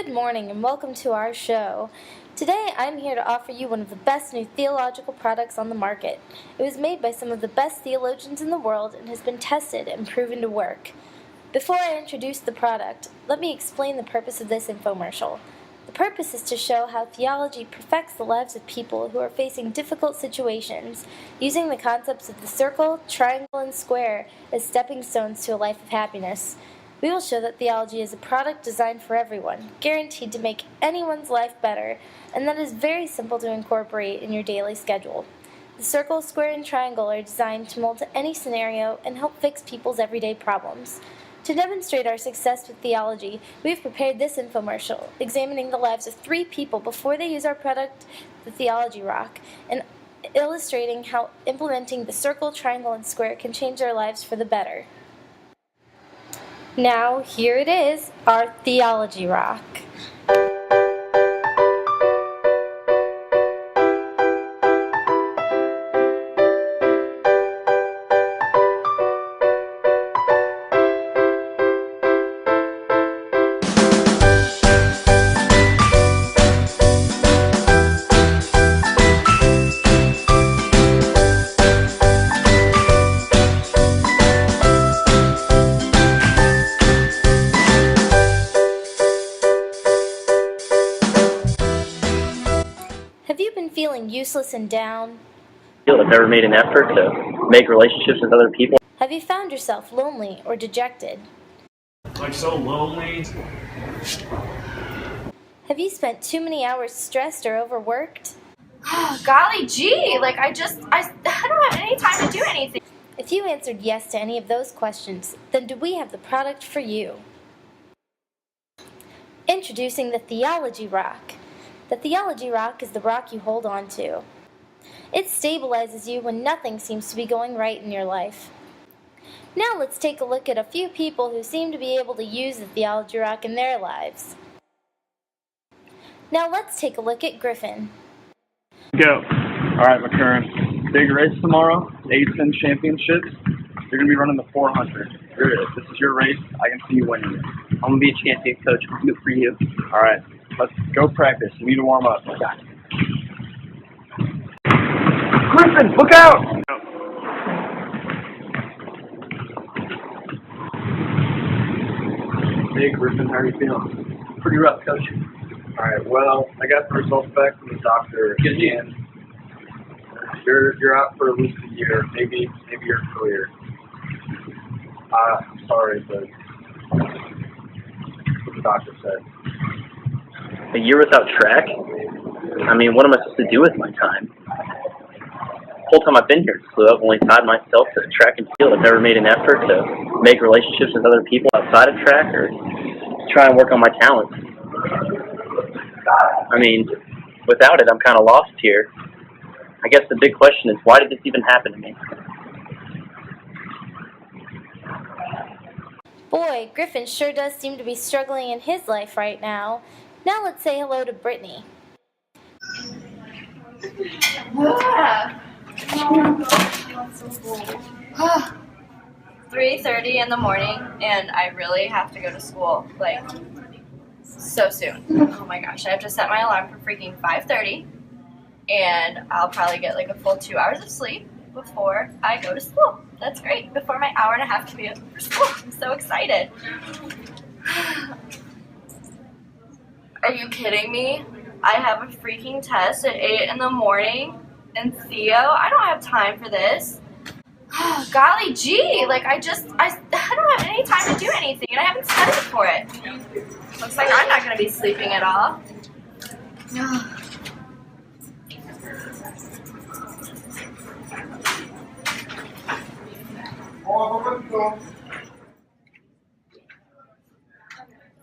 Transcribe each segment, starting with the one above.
Good morning and welcome to our show. Today I'm here to offer you one of the best new theological products on the market. It was made by some of the best theologians in the world and has been tested and proven to work. Before I introduce the product, let me explain the purpose of this infomercial. The purpose is to show how theology perfects the lives of people who are facing difficult situations, using the concepts of the circle, triangle, and square as stepping stones to a life of happiness. We will show that theology is a product designed for everyone, guaranteed to make anyone's life better, and that is very simple to incorporate in your daily schedule. The circle, square, and triangle are designed to mold to any scenario and help fix people's everyday problems. To demonstrate our success with theology, we have prepared this infomercial, examining the lives of 3 people before they use our product, the Theology Rock, and illustrating how implementing the circle, triangle, and square can change their lives for the better. Now, here it is, our Theology Rock. Have you been feeling useless and down? I've never made an effort to make relationships with other people. Have you found yourself lonely or dejected? Like so lonely. Have you spent too many hours stressed or overworked? Golly gee, I don't have any time to do anything. If you answered yes to any of those questions, then do we have the product for you? Introducing the Theology Rock. The Theology Rock is the rock you hold on to. It stabilizes you when nothing seems to be going right in your life. Now let's take a look at a few people who seem to be able to use the Theology Rock in their lives. Now let's take a look at Griffin. Go. All right, McCurran. Big race tomorrow, ASIN Championships. You're going to be running the 400. This is your race. I can see you winning it. I'm going to be a champion, coach. Good for you. All right, let's go practice. You need to warm up. Griffin, look out! Hey, Griffin, how are you feeling? Pretty rough, coach. All right, well, I got the results back from the doctor, and you're out for at least a year, maybe your career. I'm sorry, but that's what the doctor said. A year without track? I mean, what am I supposed to do with my time? The whole time I've been here at SLU, I've only tied myself to track and field. I've never made an effort to make relationships with other people outside of track or try and work on my talents. I mean, without it, I'm kind of lost here. I guess the big question is, why did this even happen to me? Boy, Griffin sure does seem to be struggling in his life right now. Now let's say hello to Brittany. 3:30 in the morning, and I really have to go to school, so soon. Oh my gosh, I have to set my alarm for freaking 5:30, and I'll probably get a full 2 hours of sleep before I go to school. That's great, before my hour and a half commute for school. I'm so excited. Are you kidding me? I have a freaking test at 8 in the morning, and Theo, I don't have time for this. Golly gee, I don't have any time to do anything, and I haven't studied for it. Looks like I'm not going to be sleeping at all.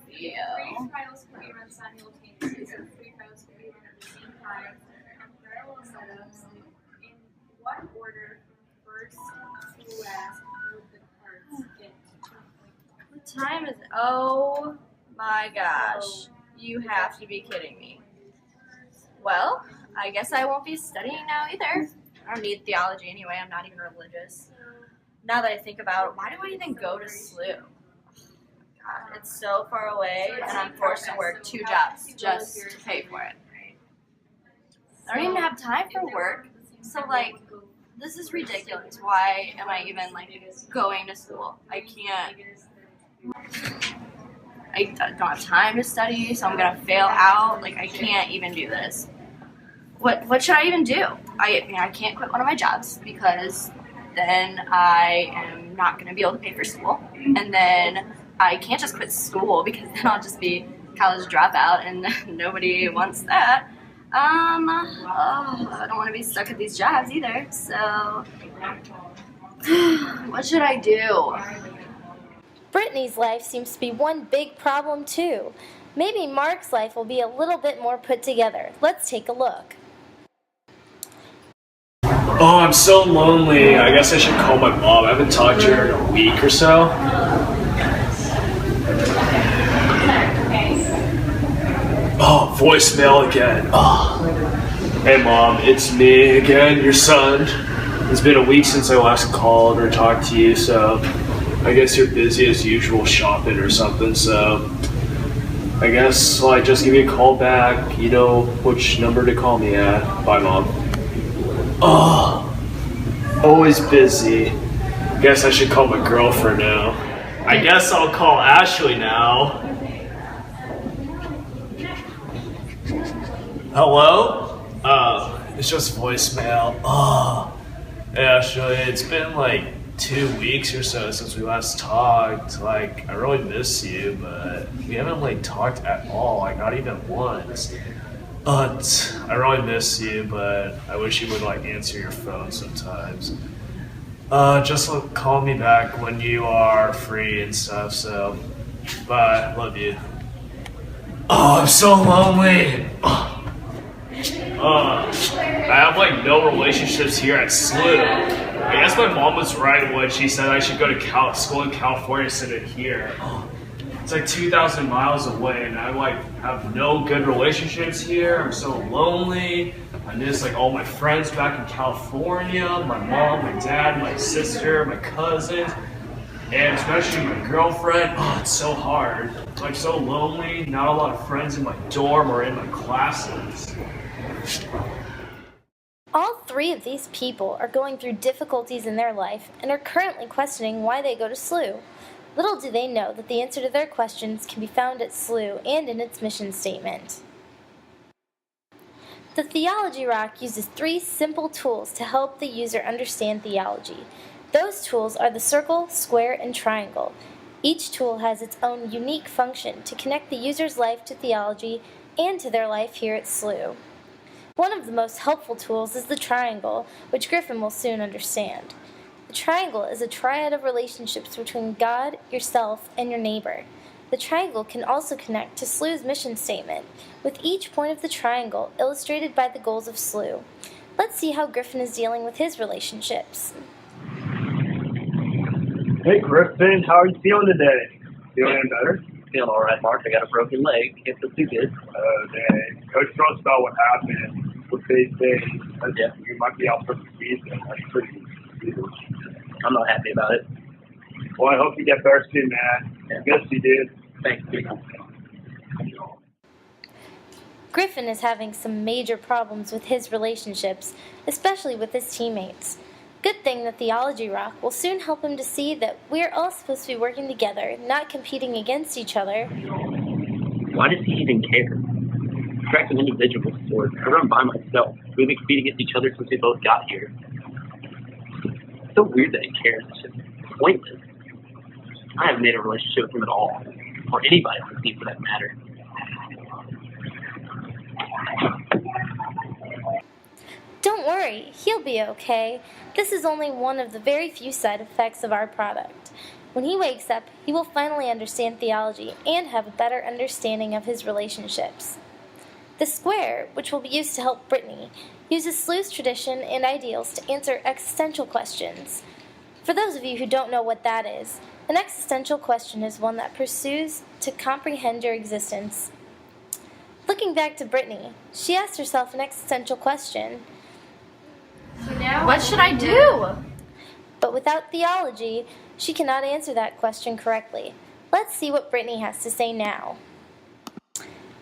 Three trials can be run simultaneously, so 3 trials can be run at the same time on parallel setups. In what order from first to last would the cards get to the point? What time is it? Oh my gosh. You have to be kidding me. Well, I guess I won't be studying now either. I don't need theology anyway. I'm not even religious. Now that I think about it, why do I even go to SLU? God, it's so far away, and I'm forced to work 2 jobs just to pay for it. I don't even have time for work, so like, this is ridiculous. Why am I even like going to school? I don't have time to study, so I'm gonna fail out. Like, I can't even do this. What should I even do? I can't quit one of my jobs because then I am not gonna be able to pay for school, and then I can't just quit school because then I'll just be college dropout, and nobody wants that. I don't want to be stuck at these jobs either. So, what should I do? Brittany's life seems to be one big problem too. Maybe Mark's life will be a little bit more put together. Let's take a look. Oh, I'm so lonely. I guess I should call my mom. I haven't talked to her in a week or so. Oh, voicemail again. Oh. Hey Mom, it's me again, your son. It's been a week since I last called or talked to you, so I guess you're busy as usual shopping or something, so I guess I'll just give you a call back. You know which number to call me at. Bye, Mom. Oh, always busy. Guess I should call my girlfriend now. I guess I'll call Ashley now. Hello? It's just voicemail. Oh, Ashley, it's been like 2 weeks or so since we last talked. Like, I really miss you, but we haven't like talked at all, like not even once. But I really miss you, but I wish you would like answer your phone sometimes. Just call me back when you are free and stuff, so bye, love you. Oh, I'm so lonely. I have like no relationships here at SLU. I guess my mom was right when she said I should go to school in California instead of here. It's like 2,000 miles away, and I like have no good relationships here. I'm so lonely. I miss like all my friends back in California, my mom, my dad, my sister, my cousins, and especially my girlfriend. Oh, it's so hard. It's like so lonely. Not a lot of friends in my dorm or in my classes. All 3 of these people are going through difficulties in their life and are currently questioning why they go to SLU. Little do they know that the answer to their questions can be found at SLU and in its mission statement. The Theology Rock uses 3 simple tools to help the user understand theology. Those tools are the circle, square, and triangle. Each tool has its own unique function to connect the user's life to theology and to their life here at SLU. One of the most helpful tools is the triangle, which Griffin will soon understand. The triangle is a triad of relationships between God, yourself, and your neighbor. The triangle can also connect to SLU's mission statement, with each point of the triangle illustrated by the goals of SLU. Let's see how Griffin is dealing with his relationships. Hey Griffin, how are you feeling today? Feeling any better? Feeling all right, Mark. I got a broken leg. Can't feel too good. Oh, dang. Coach told us about what happened. What they say, Yeah. you might be out for the season. That's pretty huge. I'm not happy about it. Well, I hope you get better soon, man. Yeah. I guess you did. Thanks. Griffin is having some major problems with his relationships, especially with his teammates. Good thing the Theology Rock will soon help him to see that we're all supposed to be working together, not competing against each other. Why does he even care? Track's an individual sport. I run by myself. We've been competing against each other since we both got here. It's so weird that he cares. It's just pointless. I haven't made a relationship with him at all. Or anybody on the team for that matter. Don't worry, he'll be okay. This is only one of the very few side effects of our product. When he wakes up, he will finally understand theology and have a better understanding of his relationships. The square, which will be used to help Brittany, uses SLU's tradition and ideals to answer existential questions. For those of you who don't know what that is, an existential question is one that pursues to comprehend your existence. Looking back to Brittany, she asked herself an existential question. What should I do? But without theology, she cannot answer that question correctly. Let's see what Brittany has to say now.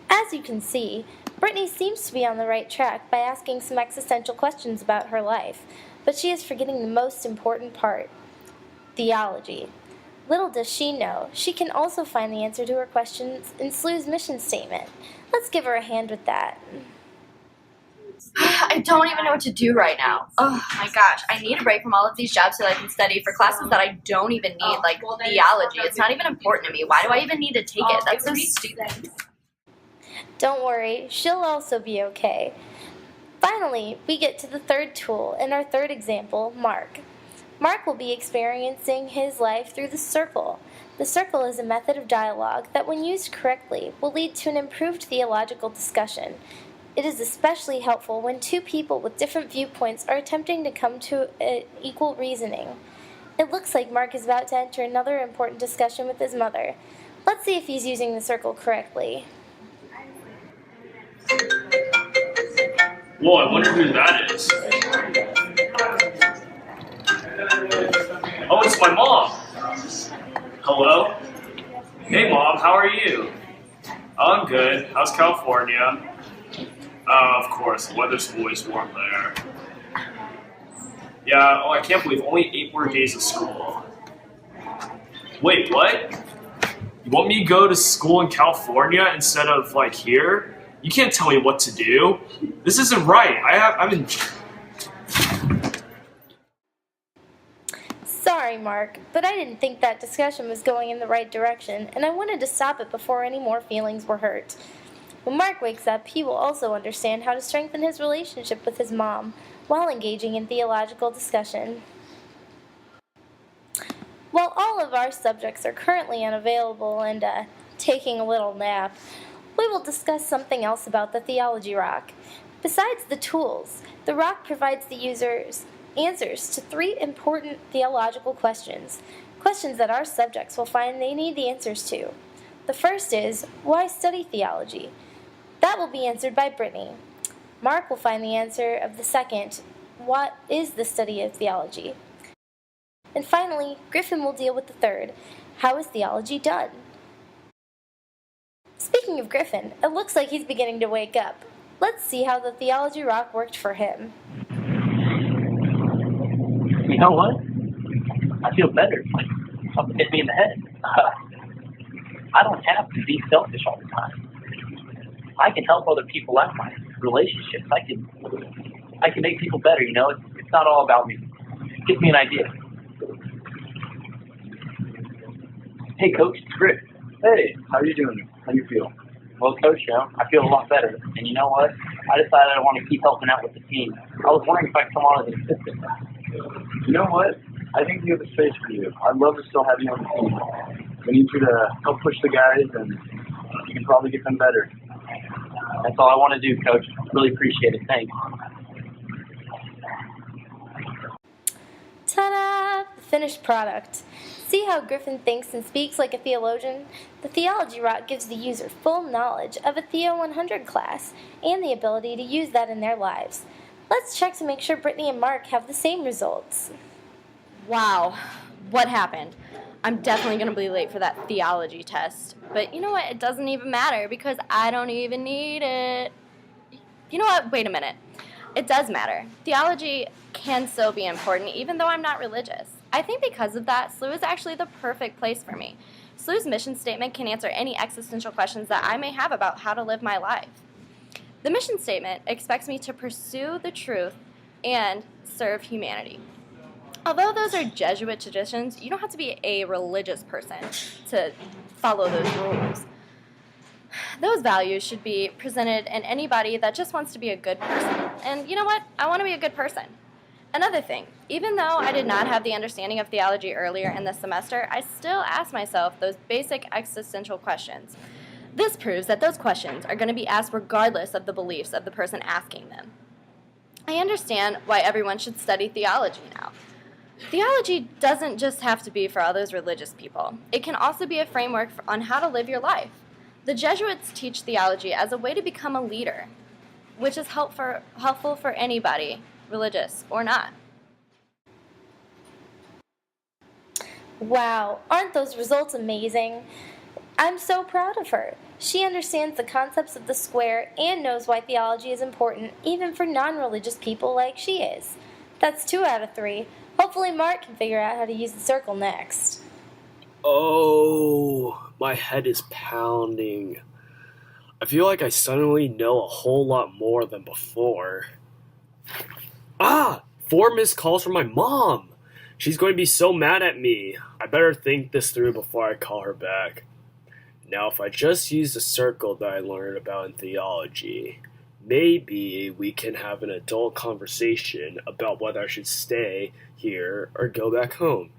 As you can see, Brittany seems to be on the right track by asking some existential questions about her life, but she is forgetting the most important part: theology. Little does she know, she can also find the answer to her questions in SLU's mission statement. Let's give her a hand with that. I don't even know what to do right now. Oh my gosh, I need a break from all of these jobs so that I can study for classes that I don't even need, like theology. It's not even important to me. Why do I even need to take it? That's so stupid. Don't worry, she'll also be okay. Finally, we get to the third tool in our third example, Mark. Mark will be experiencing his life through the circle. The circle is a method of dialogue that, when used correctly, will lead to an improved theological discussion. It is especially helpful when two people with different viewpoints are attempting to come to equal reasoning. It looks like Mark is about to enter another important discussion with his mother. Let's see if he's using the circle correctly. Whoa, I wonder who that is. Oh, it's my mom. Hello? Hey, Mom, how are you? I'm good. How's California? Of course, the weather's always warm there. Yeah, oh, I can't believe only 8 more days of school. Wait, what? You want me to go to school in California instead of, like, here? You can't tell me what to do. This isn't right. I'm in... Sorry, Mark, but I didn't think that discussion was going in the right direction, and I wanted to stop it before any more feelings were hurt. When Mark wakes up, he will also understand how to strengthen his relationship with his mom while engaging in theological discussion. While all of our subjects are currently unavailable and taking a little nap, we will discuss something else about the Theology Rock. Besides the tools, the Rock provides the users answers to 3 important theological questions that our subjects will find they need the answers to. The first is, why study theology? That will be answered by Brittany. Mark will find the answer of the second, what is the study of theology? And finally, Griffin will deal with the third, how is theology done? Speaking of Griffin, it looks like he's beginning to wake up. Let's see how the Theology Rock worked for him. You know what? I feel better. Like something hit me in the head. I don't have to be selfish all the time. I can help other people out in my relationships. I can make people better, you know? It's not all about me. It gives me an idea. Hey, Coach, it's Griff. Hey, how you doing? How you feel? Well, Coach, I feel a lot better. And you know what? I decided I want to keep helping out with the team. I was wondering if I could come on as an assistant. You know what? I think we have a space for you. I'd love to still have you on the team. We need you to help push the guys, and you can probably get them better. That's all I want to do, Coach. Really appreciate it. Thanks. Ta-da! The finished product. See how Griffin thinks and speaks like a theologian? The Theology Rock gives the user full knowledge of a Theo 100 class and the ability to use that in their lives. Let's check to make sure Brittany and Mark have the same results. Wow, what happened? I'm definitely going to be late for that theology test. But you know what? It doesn't even matter because I don't even need it. You know what? Wait a minute. It does matter. Theology can still be important even though I'm not religious. I think because of that, SLU is actually the perfect place for me. SLU's mission statement can answer any existential questions that I may have about how to live my life. The mission statement expects me to pursue the truth and serve humanity. Although those are Jesuit traditions, you don't have to be a religious person to follow those rules. Those values should be presented in anybody that just wants to be a good person. And you know what? I want to be a good person. Another thing, even though I did not have the understanding of theology earlier in this semester, I still asked myself those basic existential questions. This proves that those questions are going to be asked regardless of the beliefs of the person asking them. I understand why everyone should study theology now. Theology doesn't just have to be for all those religious people. It can also be a framework on how to live your life. The Jesuits teach theology as a way to become a leader, which is helpful for anybody, religious or not. Wow, aren't those results amazing? I'm so proud of her. She understands the concepts of the square and knows why theology is important, even for non religious people like she is. That's 2 out of 3. Hopefully, Mark can figure out how to use the circle next. Oh, my head is pounding. I feel like I suddenly know a whole lot more than before. Ah! 4 missed calls from my mom! She's going to be so mad at me. I better think this through before I call her back. Now, if I just use the circle that I learned about in theology, maybe we can have an adult conversation about whether I should stay here or go back home.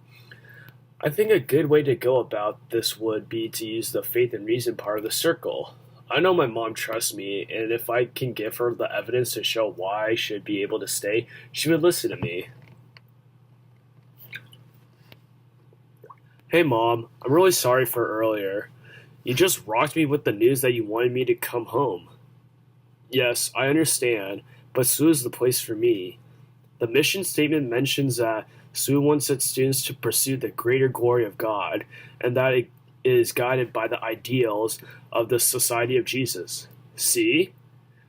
I think a good way to go about this would be to use the faith and reason part of the circle. I know my mom trusts me, and if I can give her the evidence to show why I should be able to stay, she would listen to me. Hey Mom, I'm really sorry for earlier. You just rocked me with the news that you wanted me to come home. Yes, I understand, but SU is the place for me. The mission statement mentions that SU wants its students to pursue the greater glory of God, and that it is guided by the ideals of the Society of Jesus. See?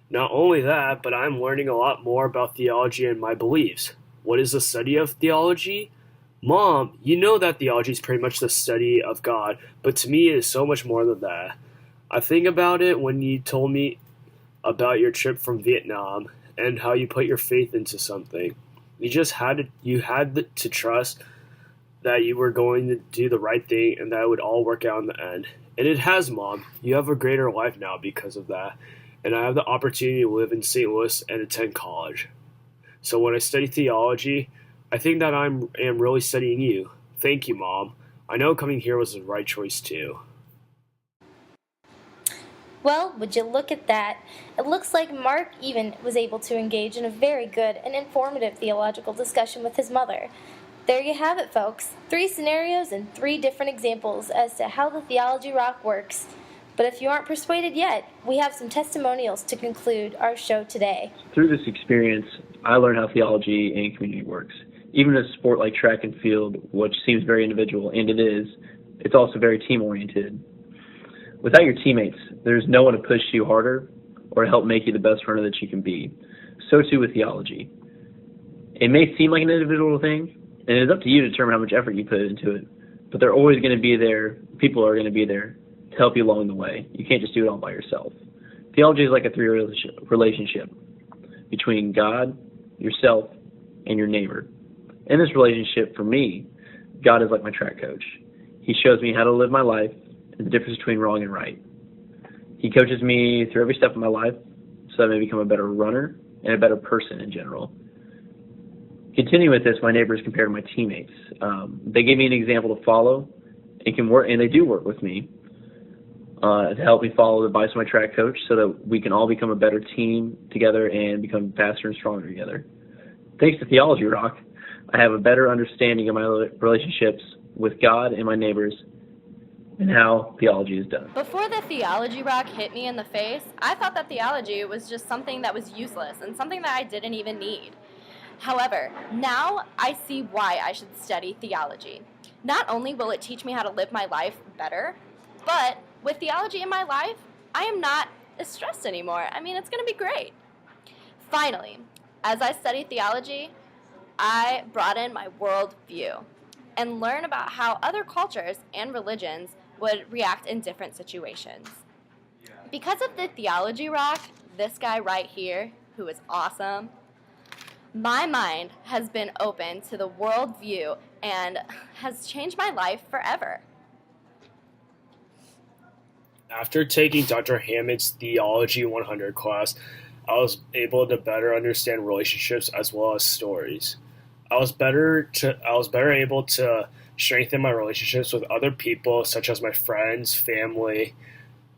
Not only that, but I'm learning a lot more about theology and my beliefs. What is the study of theology? Mom, you know that theology is pretty much the study of God, but to me it is so much more than that. I think about it when you told me about your trip from Vietnam and how you put your faith into something. You had to trust that you were going to do the right thing and that it would all work out in the end. And it has, Mom. You have a greater life now because of that. And I have the opportunity to live in St. Louis and attend college. So when I study theology, I think that I am really studying you. Thank you, Mom. I know coming here was the right choice too. Well, would you look at that? It looks like Mark even was able to engage in a very good and informative theological discussion with his mother. There you have it, folks. 3 scenarios and 3 different examples as to how the Theology Rock works. But if you aren't persuaded yet, we have some testimonials to conclude our show today. Through this experience, I learned how theology and community works. Even in a sport like track and field, which seems very individual, and it is, it's also very team-oriented. Without your teammates, there's no one to push you harder or help make you the best runner that you can be. So too with theology. It may seem like an individual thing, and it's up to you to determine how much effort you put into it, but they're always going to be there, people are going to be there to help you along the way. You can't just do it all by yourself. Theology is like a 3 relationship between God, yourself, and your neighbor. In this relationship, for me, God is like my track coach. He shows me how to live my life and the difference between wrong and right. He coaches me through every step of my life so that I may become a better runner and a better person in general. Continuing with this, my neighbors compare to my teammates. They gave me an example to follow and can work, and they do work with me to help me follow the advice of my track coach so that we can all become a better team together and become faster and stronger together. Thanks to Theology Rock, I have a better understanding of my relationships with God and my neighbors and how theology is done. Before the Theology Rock hit me in the face, I thought that theology was just something that was useless and something that I didn't even need. However, now I see why I should study theology. Not only will it teach me how to live my life better, but with theology in my life, I am not as stressed anymore. I mean, it's going to be great. Finally, as I study theology, I broaden my worldview and learn about how other cultures and religions would react in different situations. Because of the Theology Rock, this guy right here, who is awesome, my mind has been open to the worldview and has changed my life forever. After taking Dr. Hammond's Theology 100 class, I was able to better understand relationships as well as stories. I was better able to strengthen my relationships with other people, such as my friends, family,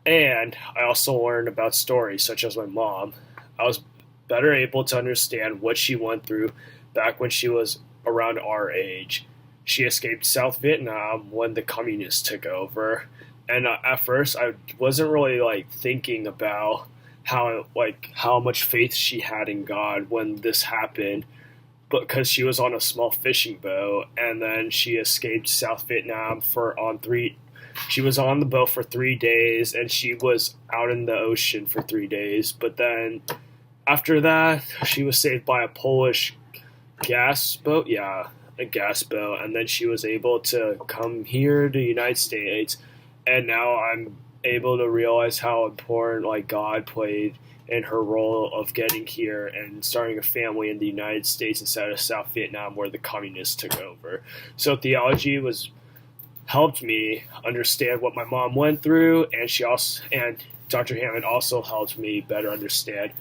and I also learned about stories, such as my mom. I was better able to understand what she went through back when she was around our age. She escaped South Vietnam when the communists took over, and at first I wasn't really thinking about how much faith she had in God when this happened. because she was on a small fishing boat, and then she escaped South Vietnam she was on the boat for 3 days, and she was out in the ocean for 3 days. But then after that, she was saved by a Polish gas boat. Yeah, a gas boat. And then she was able to come here to the United States. And now I'm able to realize how important like God played in her role of getting here and starting a family in the United States instead of South Vietnam where the communists took over. So theology helped me understand what my mom went through, and Dr. Hammond also helped me better understand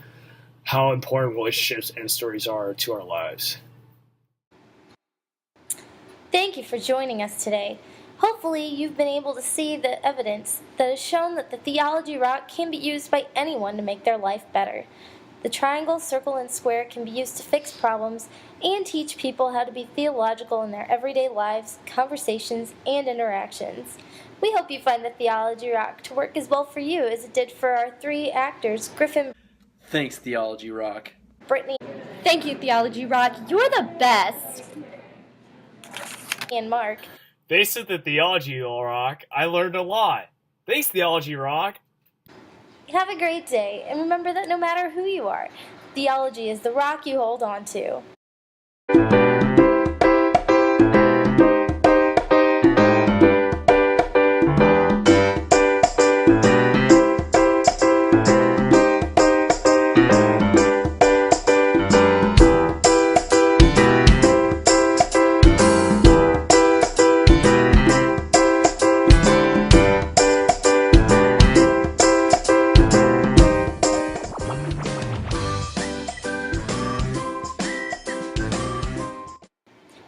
how important relationships and stories are to our lives. Thank you for joining us today. Hopefully, you've been able to see the evidence that has shown that the Theology Rock can be used by anyone to make their life better. The triangle, circle, and square can be used to fix problems and teach people how to be theological in their everyday lives, conversations, and interactions. We hope you find the Theology Rock to work as well for you as it did for our 3 actors, Griffin, Thanks, Theology Rock. Brittany, Thank you, Theology Rock. You're the best. and Mark. Thanks to the Theology Rock, I learned a lot. Thanks, Theology Rock. Have a great day, and remember that no matter who you are, theology is the rock you hold on to.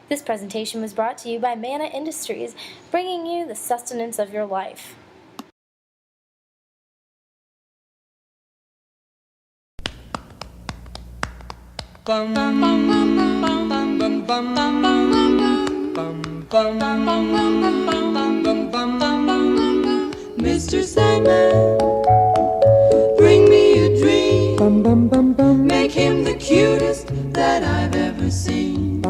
This presentation was brought to you by Manna Industries, bringing you the sustenance of your life. Mr. Sandman, bring me a dream. Make him the cutest that I've ever seen.